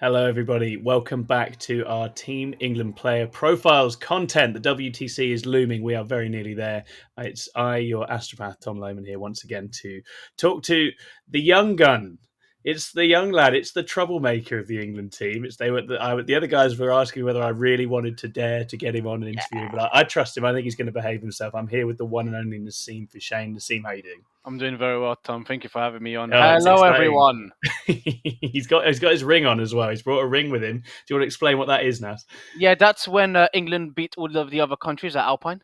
Hello, everybody. Welcome back to our Team England player profiles content. The WTC is looming. We are very nearly there. It's I, your astropath, Tom Lohman, here once again to talk to the young gun. It's the young lad. It's the troublemaker of the England team. The other guys were asking whether I really wanted to dare to get him on an interview, but I trust him. I think he's going to behave himself. I'm here with the one and only Nassim Fouchane. Nassim, how you doing? I'm doing very well, Tom. Thank you for having me on. Oh, it's Hello, exciting. everyone. he's got his ring on as well. He's brought a ring with him. Do you want to explain what that is, Nas? Yeah, that's when England beat all of the other countries at Alpine.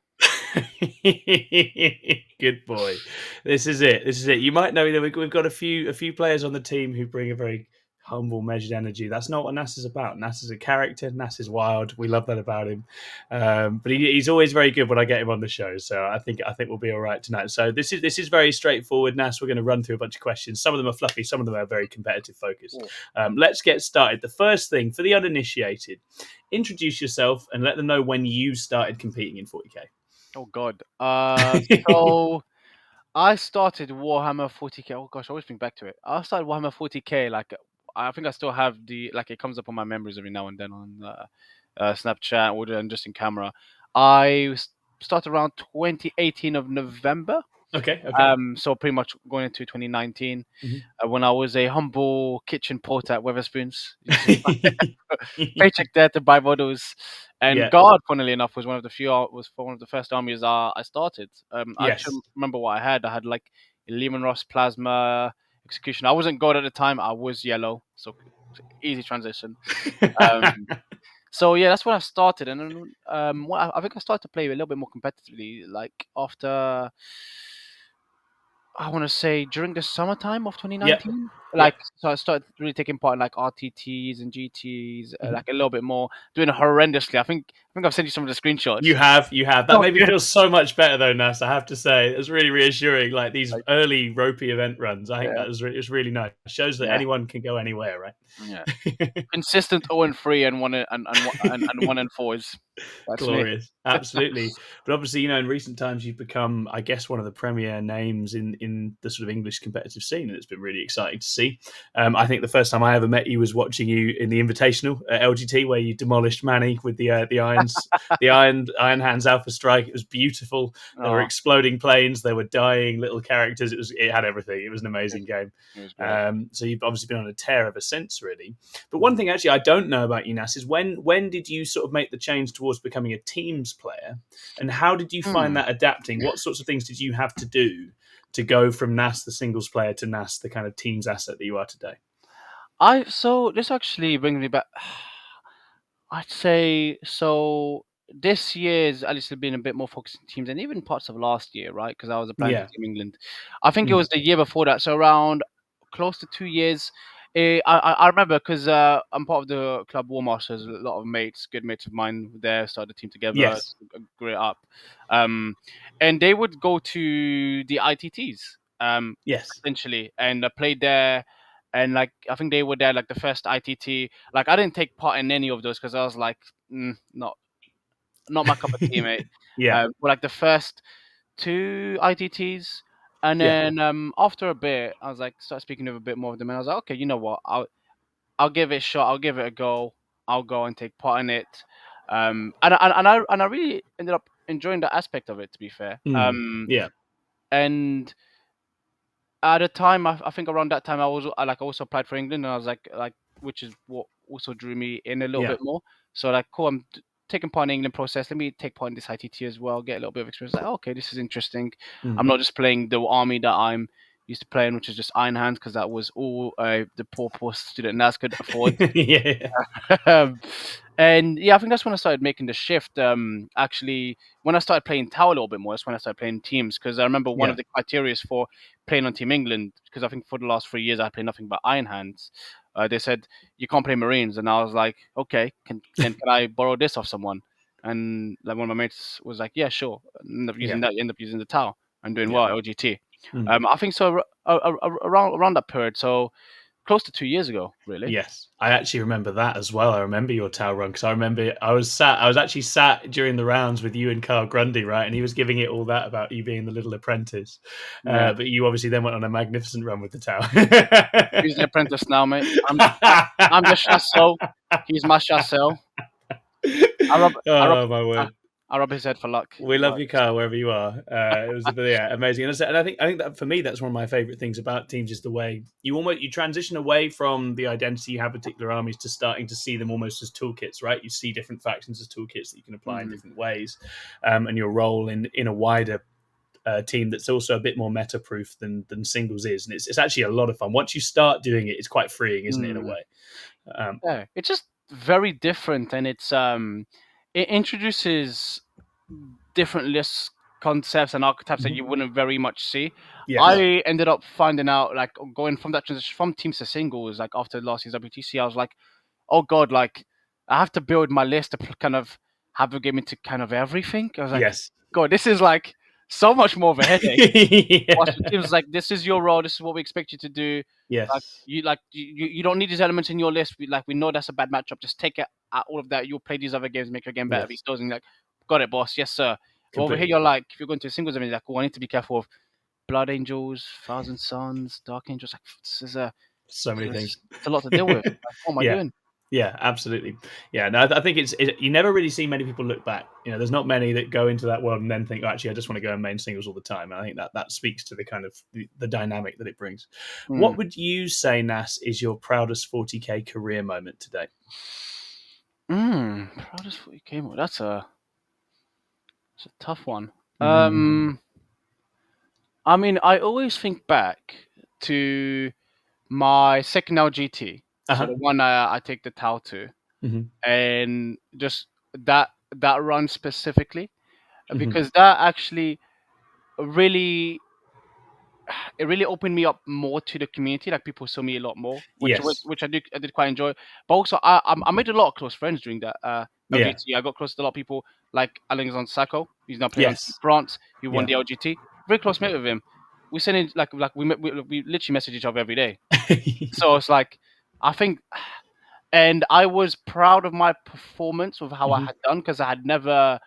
Good boy. This is it. You might know that we've got a few players on the team who bring a very humble, measured energy. That's not what Nas is about. Nas is a character. Nas is wild. We love that about him. But he's always very good when I get him on the show. So I think we'll be all right tonight. So this is very straightforward. Nas, we're going to run through a bunch of questions. Some of them are fluffy. Some of them are very competitive focused. Let's get started. The first thing for the uninitiated, introduce yourself and let them know when you started competing in 40k. Oh God. So I started Warhammer 40k. Oh gosh, I always think back to it. I started Warhammer 40k. I think I still have it comes up on my memories every now and then on Snapchat or then just in camera. I started around 2018 of November. Okay. So pretty much going into 2019, Mm-hmm. when I was a humble kitchen porter at Weatherspoons. Paycheck there to buy models, and Yeah. Guard, funnily enough, was one of the first armies I started. I Yes. actually remember what I had. I had like Lehman Ross Plasma Execution. I wasn't Gold at the time. I was yellow, so easy transition. So yeah, that's when I started, and then I think I started to play a little bit more competitively, like after. I want to say during the summertime of 2019. So I started really taking part in like RTTs and GTs, like a little bit more, doing it horrendously. I think I've sent you some of the screenshots. You have. That Not made me good. feel so much better though, Nas. I have to say, it was really reassuring. Like these early ropey event runs, I think Yeah, it's really nice. It shows that yeah, anyone can go anywhere, right? yeah. Consistent 0-3 and 1-4 is that's me. Glorious, absolutely. But obviously, in recent times, you've become, I guess, one of the premier names in the sort of English competitive scene, and it's been really exciting to see. I think the first time I ever met you was watching you in the Invitational at LGT, where you demolished Manny with the Iron Hands Alpha Strike. It was beautiful. There were Oh, exploding planes. There were dying little characters. It had everything. It was an amazing game. it was great. So you've obviously been on a tear ever since, really. But one thing actually I don't know about you, Nas, is when did you sort of make the change towards becoming a teams player, and how did you find that adapting? What sorts of things did you have to do to go from Nas the singles player to Nas the kind of teams asset that you are today? So this actually brings me back. I'd say so. This year's at least been a bit more focused on teams, and even parts of last year, right? Because I was applying for Yeah. Team England. I think it Mm. was the year before that, so around close to 2 years. I remember because I'm part of the club War Masters. A lot of mates, good mates of mine, there started the team together, Yes. grew it up, and they would go to the ITTs, Yes. essentially, and played there. And like I think they were there like the first ITT. Like I didn't take part in any of those because I was like, not my cup of tea, mate. Yeah. But like the first two ITTs, and Yeah. then after a bit, I was like, start speaking with a bit more of them, and I was like, okay, you know what? I'll give it a shot. I'll give it a go. I'll go and take part in it. And I really ended up enjoying that aspect of it. To be fair, Mm. Yeah. and at the time, I think around that time, I also applied for England, and I was like, which is what also drew me in a little Yeah. bit more. So like, cool, I'm taking part in the England process. Let me take part in this ITT as well, get a little bit of experience. Like, okay, this is interesting. I'm Mm. not just playing the army that I'm used to playing, which is just Iron Hands, because that was all the poor student NAS could afford. Yeah. um, and yeah, I think that's when I started making the shift. Actually, when I started playing Tower a little bit more, that's when I started playing teams. Because I remember one Yeah. of the criteria for playing on Team England, because I think for the last 3 years I played nothing but Iron Hands. They said you can't play Marines, and I was like, okay, can I borrow this off someone? And like one of my mates was like, yeah, sure. Yeah. End up using the Tower and doing Yeah. well at LGT. Mm. I think so around that period. So close to 2 years ago, really. Yes, I actually remember that as well. I remember your Tau run because I remember I was actually sat during the rounds with you and Carl Grundy, right? And he was giving it all that about you being the little apprentice. Yeah. But you obviously then went on a magnificent run with the Tau. He's the apprentice now, mate. I'm the chasseur. He's my chasseur. I rub I rub Oh my I, word! I rub his head for luck. We love But you, Carl, wherever you are. It was, but yeah, amazing. And I think that for me, that's one of my favorite things about teams is the way you transition away from the identity you have with particular armies to starting to see them almost as toolkits, right? You see different factions as toolkits that you can apply in mm, different ways, and your role in a wider team that's also a bit more meta proof than singles is, and it's actually a lot of fun. Once you start doing it, it's quite freeing, isn't it? In a mm, way, um, yeah, it's just very different, and it introduces different lists, concepts, and archetypes that mhm. you wouldn't very much see. Yes, I ended up finding out, like, going from that transition from teams to singles, like after last year's WTC, I was like, oh god, like I have to build my list to kind of have a game into kind of everything. I was like, yes, God, this is like so much more of a headache. Whilst the yeah. team's like, this is your role, this is what we expect you to do. Yes, You don't need these elements in your list. We know that's a bad matchup. Just take it out all of that. You'll play these other games, make your game better. Beat yes, those and like, got it, boss. Yes, sir. Over here, completely. you're like, if you're going to a singles event, you're like, oh, I need to be careful of Blood Angels, Thousand Suns, Dark Angels. Like, this is So many things. it's a lot to deal with. Like, what am I Yeah. doing? Yeah, absolutely. Yeah, no, I think you never really see many people look back. There's not many that go into that world and then think, oh, actually, I just want to go and main singles all the time. And I think that speaks to the kind of the dynamic that it brings. Hmm. What would you say, Nas, is your proudest 40k career moment today? Proudest 40K mode. That's a tough one. Mm. I mean, I always think back to my second LGT, Uh so huh. the one I take the Tau to, Hmm. and just that run specifically, Hmm. because that actually really it really opened me up more to the community. Like people saw me a lot more, Yes. which I did quite enjoy. But also, I made a lot of close friends during that Yeah. LGT. I got close to a lot of people like Alexandre Sacco. He's now playing on Team Yes. France. He won Yeah. the LGT. Very close mate with him. We send in we literally message each other every day. So it's like I think, and I was proud of my performance of how I Hmm. had done because I had never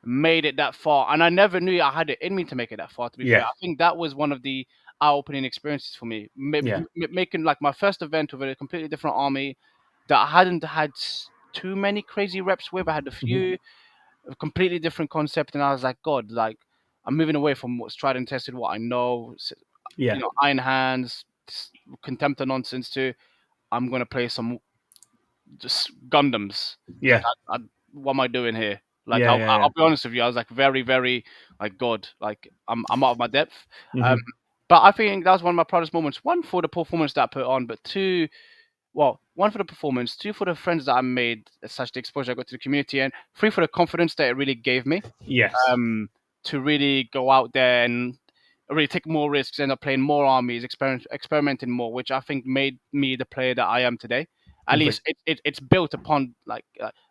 made it that far, and I never knew I had it in me to make it that far. To be fair, Yeah. I think that was one of the eye-opening experiences for me, Yeah. making like my first event with a completely different army that I hadn't had too many crazy reps with. I had a Hmm. few, a completely different concept, and I was like, God, like I'm moving away from what's tried and tested, what I know, Yeah. Iron Hands, Contemptor nonsense. To I'm gonna play some just Gundams. Like, Yeah. what am I doing here? Like, Yeah. Yeah. I'll be honest with you, I was like very, very like God, like I'm out of my depth. Yeah. Um, Hmm. but I think that was one of my proudest moments. One for the performance that I put on, but two, well, one for the performance, two for the friends that I made, such the exposure I got to the community, and three for the confidence that it really gave me Yes. um, to really go out there and really take more risks, end up playing more armies, experimenting more, which I think made me the player that I am today. At least Complete. it's built upon like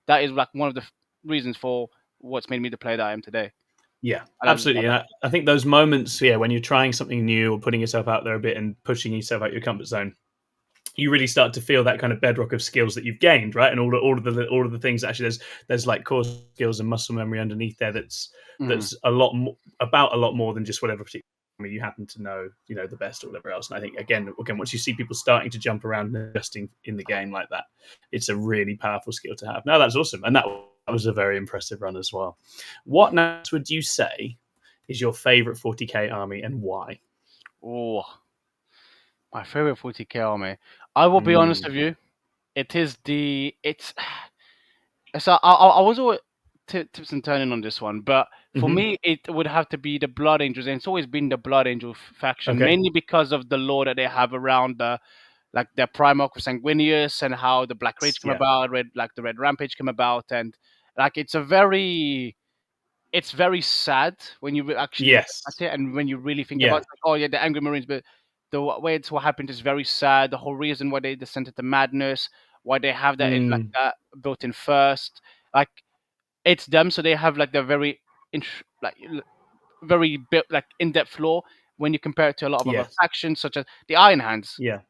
that is like one of the reasons for what's made me the player that I am today. Yeah, And absolutely. And I think those moments, yeah, when you're trying something new or putting yourself out there a bit and pushing yourself out your comfort zone, you really start to feel that kind of bedrock of skills that you've gained, right? And all of the things actually there's like core skills and muscle memory underneath there Mhm. that's a lot more about a lot more than just whatever particular you happen to know, the best or whatever else. And I think again, once you see people starting to jump around and adjusting in the game like that, it's a really powerful skill to have. No, that's awesome, and that was a very impressive run as well. What now would you say is your favorite 40k army and why? Oh, my favorite 40K army. I will be honest Mm. with you. It is the it's So I was always tips and turning on this one, but for Hmm. me it would have to be the Blood Angels, and it's always been the Blood Angel faction, Okay. mainly because of the lore that they have around the like their Primarch with Sanguinius and how the Black Rage came Yeah. about, the Red Rampage came about, and like it's very sad when you actually look at Yes. it and when you really think about Yeah. it. Like, oh yeah, the Angry Marines, but way it's what happened is very sad. The whole reason why they descended to madness, why they have that like Mm. that built in first, like it's them, so they have like the very like very built like in-depth lore when you compare it to a lot of other Yes. factions such as the Iron Hands. Yeah.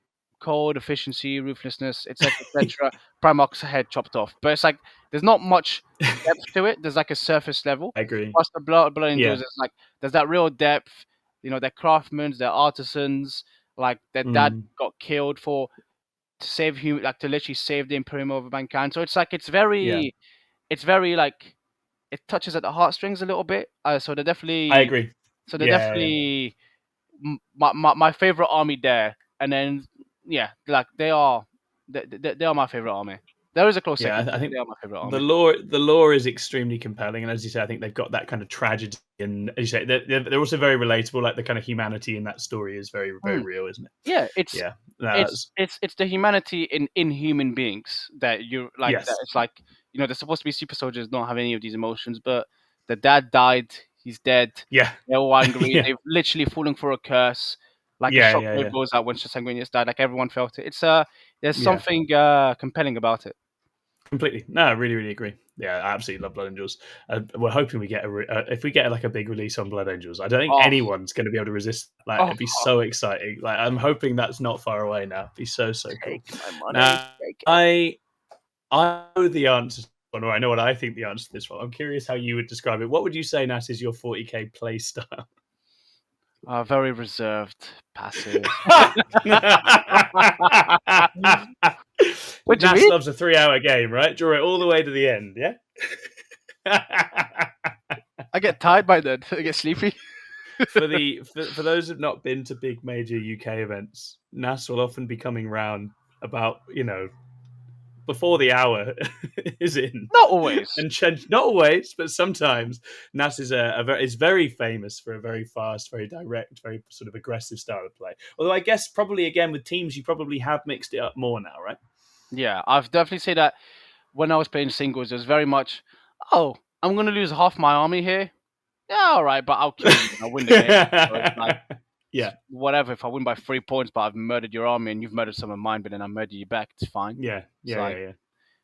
cold, efficiency, ruthlessness, etc., etc. Primarch's head chopped off, but it's like there's not much depth to it. There's like a surface level. I agree. Whilst the blood angels Yeah. is like there's that real depth. You know, they're craftsmen, they're artisans. Like their dad Mm, got killed for to save human, like to literally save the Imperium over mankind. So it's like yeah. it's very like it touches at the heartstrings a little bit. So they're I definitely agree. so they're Yeah, yeah, definitely my favorite army there. And then yeah, like they are my favorite army. There is a close yeah. second, I but think they are my favorite the army. lore is extremely compelling, and as you say, I think they've got that kind of tragedy, and as you say, they're also very relatable. Like the kind of humanity in that story is very very Hmm. real, isn't it? Yeah, it's Yeah. No, that's it's the humanity in human beings that you like. That yes. it's like they're supposed to be super soldiers, don't have any of these emotions, but the dad died. He's dead. Yeah. They're all angry. yeah. They've literally fallen for a curse. Like a Yeah. Yeah. shockwave Yeah. goes out when Sanguinius died. Like everyone felt it. It's there's Yeah. something compelling about it. Completely. No, I really, really agree. Yeah, I absolutely love Blood Angels. We're hoping we get if we get like a big release on Blood Angels. I don't think Oh, anyone's going to be able to resist. Like, oh, it'd be so exciting. Like, I'm hoping that's not far away now. It'd be so so cool. take my money. Now, Take it. I know the answer, or I know what I think the answer to this one. I'm curious how you would describe it. What would you say, Nat, is your 40k play style? Very reserved, passive. What do you Nas mean? loves a 3-hour game, right? Draw it all the way to the end, yeah? I get tired by then. I get sleepy. For those who've not been to big major UK events, Nas will often be coming round about, before the hour is in. Not always. And not always, but sometimes Nas is very famous for a very fast, very direct, very sort of aggressive style of play. Although I guess probably again with teams you probably have mixed it up more now, right? Yeah, I've definitely said that when I was playing singles, it was very much, oh, I'm gonna lose half my army here. Yeah, all right, but I'll kill you and I'll win the game. So it's like yeah, whatever. If I win by 3 points, but I've murdered your army and you've murdered some of mine, but then I murder you back, it's fine. yeah, It's yeah, yeah, like, yeah.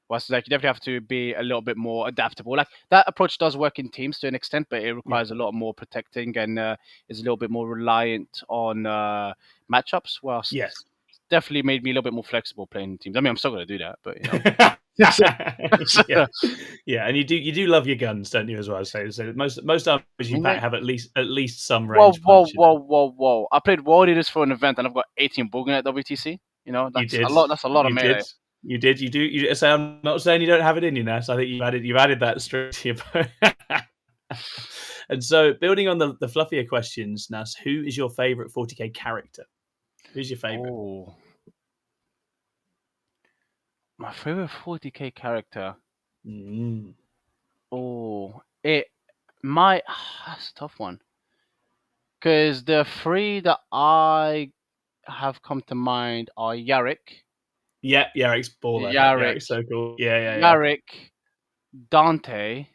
well, it's like you definitely have to be a little bit more adaptable. Like that approach does work in teams to an extent, but it Yeah. requires a lot more protecting and is a little bit more reliant on matchups. Whilst Yes. definitely made me a little bit more flexible playing teams. I mean, I'm still gonna do that, but yeah, yeah, and you do love your guns, don't you? As well, so most armies you pack have at least some Whoa, range whoa, punch in whoa, them. whoa, whoa! I played World Eaters for an event, and I've got 18 Bogan at WTC. You That's a did, lot. That's a lot of you melee. did, you did, you do. So I'm not saying you don't have it in you, Nas. I think you've added that straight to your bow. And so, building on the fluffier questions, Nas, who is your favorite 40k character? Who's your favorite? Oh, my favorite 40k character. Mm. Oh, it might. That's a tough one. Because the three that I have come to mind are Yarick, Yeah, Yarrick's baller. Yarick, Yarrick's so cool. Yeah, yeah, yeah. Yarick, Dante.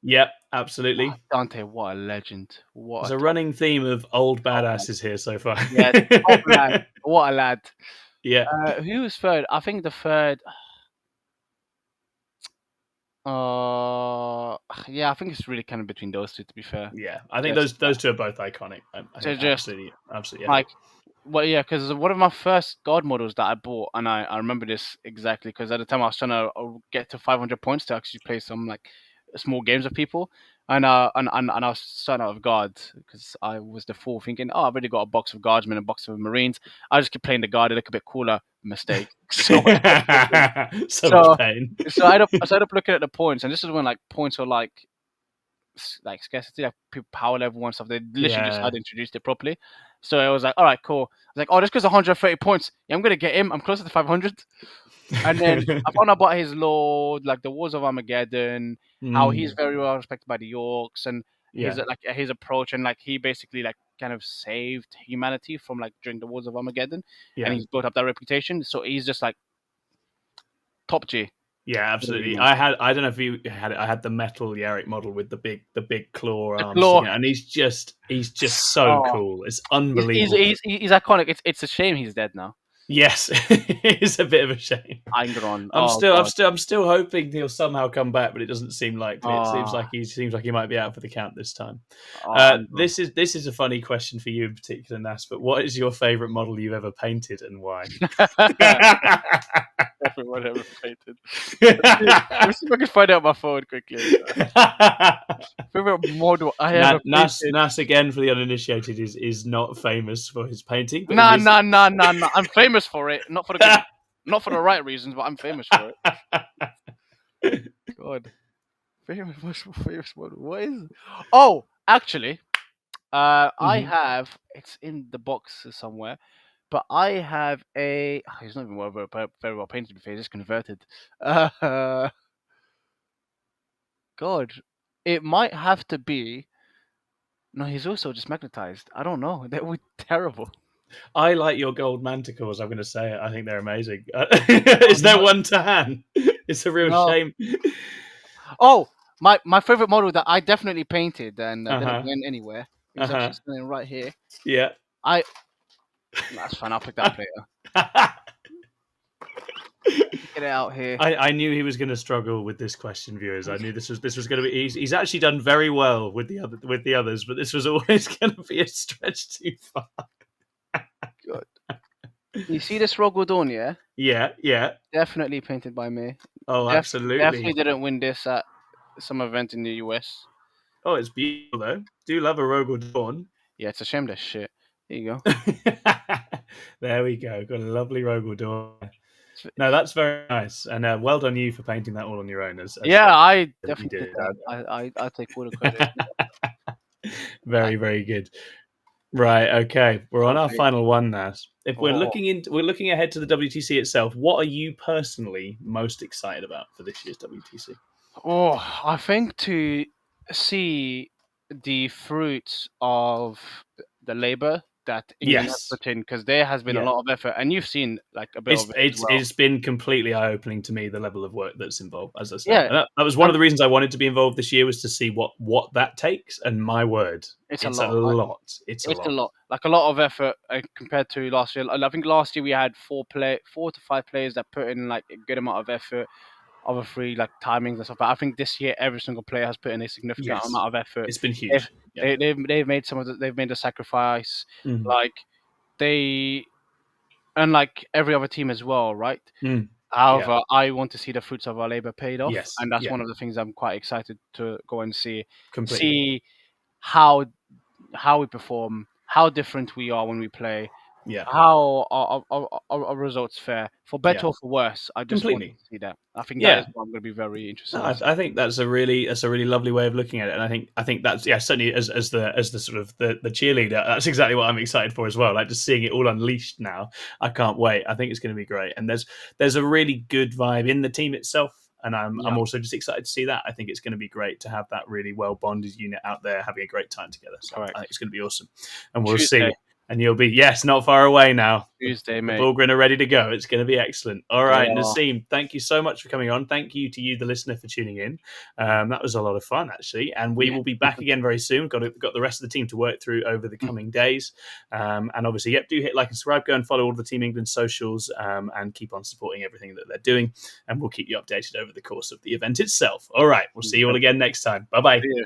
Yep, absolutely. Dante, what a legend! There's What a a top, running theme of old top man. badasses here so far. Yes, top lad. What a lad. yeah, Who was third? I think the third. Yeah, I think it's really kind of between those two. To be fair, yeah. I think just those two are both iconic. I so think just absolutely, absolutely. Yeah. like, well, yeah, because one of my first god models that I bought, and I remember this exactly because at the time I was trying to get to 500 points to actually play some like small games with people, and I was starting out with guards because I was the fool thinking, oh, I've already got a box of guardsmen and a box of marines. I just keep playing the guard; they look a bit cooler. Mistake. So much competition. so much So pain. so I started up looking at the points, and this is when like points were like scarcity, like power level and stuff. They literally just Yeah, had introduced it properly. So I was like, all right, cool. I was like, oh, this guy's 130 points. Yeah, I'm gonna get him. I'm closer to 500. And then I found out about his lord, like the Wars of Armageddon, how he's mm, very well respected by the Yorks, and his yeah, like his approach, and like he basically like kind of saved humanity from like during the Wars of Armageddon, and yeah. he's built up that reputation. So he's just like top G. Yeah, Whatever you absolutely. want. I don't know if you had it. I had the metal Yarrick model with the big claw The arms, claw. and he's just so Oh, cool. It's unbelievable. he's iconic. It's a shame he's dead now. Yes, it's a bit of a shame. Angron. Oh god. I'm still hoping he'll somehow come back, but it doesn't seem likely. It Oh, seems like he might be out for the count this time. Angron. This is a funny question for you in particular, Nas. But what is your favourite model you've ever painted and why? Everyone ever painted. Let's see if I can find out my phone quickly. Favorite model I ever painted. Nas again for the uninitiated is not famous for his painting, but in Nah, his nah, nah, nah, nah. I'm famous for it. Not for the good, not for the right reasons, but I'm famous for it. God. Famous model. What is? Oh, actually, I Mhm. have. It's in the box somewhere. But I have a. He's not even very well painted. Before he's just converted. Uh, God, it might have to be. No, he's also just magnetized. I don't know. That would be terrible. I like your gold manticores. I'm going to say it. I think they're amazing. Oh, Is there no, one to hand? It's a real no. shame. Oh, my favorite model that I definitely painted and Uh didn't huh. win anywhere. Uh He's huh. actually standing right here. Yeah. I. That's fine. I'll pick that up later. Get it out here. I knew he was going to struggle with this question, viewers. I knew this was going to be. He's actually done very well with the others, but this was always going to be a stretch too far. God. You see this Rogodon, yeah? Yeah, yeah. Definitely painted by me. Oh, Definitely absolutely. didn't win this at some event in the US. Oh, it's beautiful though. Do love a Rogel Dawn. Yeah, it's a shame that's shit. Here you go. There we go. Got a lovely Rogel Dawn. It's- No, that's very nice, and well done you for painting that all on your own, as Yeah, I you definitely did did. that. I take all the credit. I, Very, very good. Right. Okay. We're on can't our wait. final one now. If Oh, we're looking ahead to the WTC itself. What are you personally most excited about for this year's WTC? oh, I think to see the fruits of the labor that England has Yes. put in, because there has been a Yeah. lot of effort, and you've seen like a bit of it as well. It's been completely eye opening to me, the level of work that's involved. As I say, Yeah, and that was one of and the reasons I wanted to be involved this year, was to see what that takes. And my word, it's a it's a lot. lot. It's a It's a lot. lot, like a lot of effort compared to last year. I think last year we had 4 to 5 players that put in like a good amount of effort. Other three like timings and stuff. But I think this year every single player has put in a significant Yes, amount of effort. it's been They've huge. Yeah. they've made they've made a sacrifice. Mm. Like they, unlike every other team as well, right? Mm. Yeah. However, I want to see the fruits of our labor paid off, Yes. and that's Yeah. one of the things I'm quite excited to go and see. Completely. See how we perform, how different we are when we play, Yeah. how our results fare, for Yeah. better or for worse. I just want Completely. to see that. I think that is Yeah. what I'm going to be very interested No, in seeing. I think that's a really lovely way of looking at it, and I think that's, yeah, certainly as the sort of the cheerleader, that's exactly what I'm excited for as well. Like, just seeing it all unleashed now, I can't wait. I think it's going to be great, and there's a really good vibe in the team itself, and Yeah, I'm also just excited to see that. I think it's going to be great to have that really well bonded unit out there having a great time together. So I think correct. it's going to be awesome, and we'll Tuesday, see. And you'll be, yes, not far away now. Tuesday, The mate. Bullgrin are ready to go. It's going to be excellent. All They right, are. Nassim, thank you so much for coming on. Thank you to you, the listener, for tuning in. That was a lot of fun, actually. And we Yeah. will be back again very soon. Got the rest of the team to work through over the coming days. And obviously, yep, do hit like and subscribe. Go and follow all the Team England socials, and keep on supporting everything that they're doing. And we'll keep you updated over the course of the event itself. All right, we'll see you all again next time. Bye bye. See you.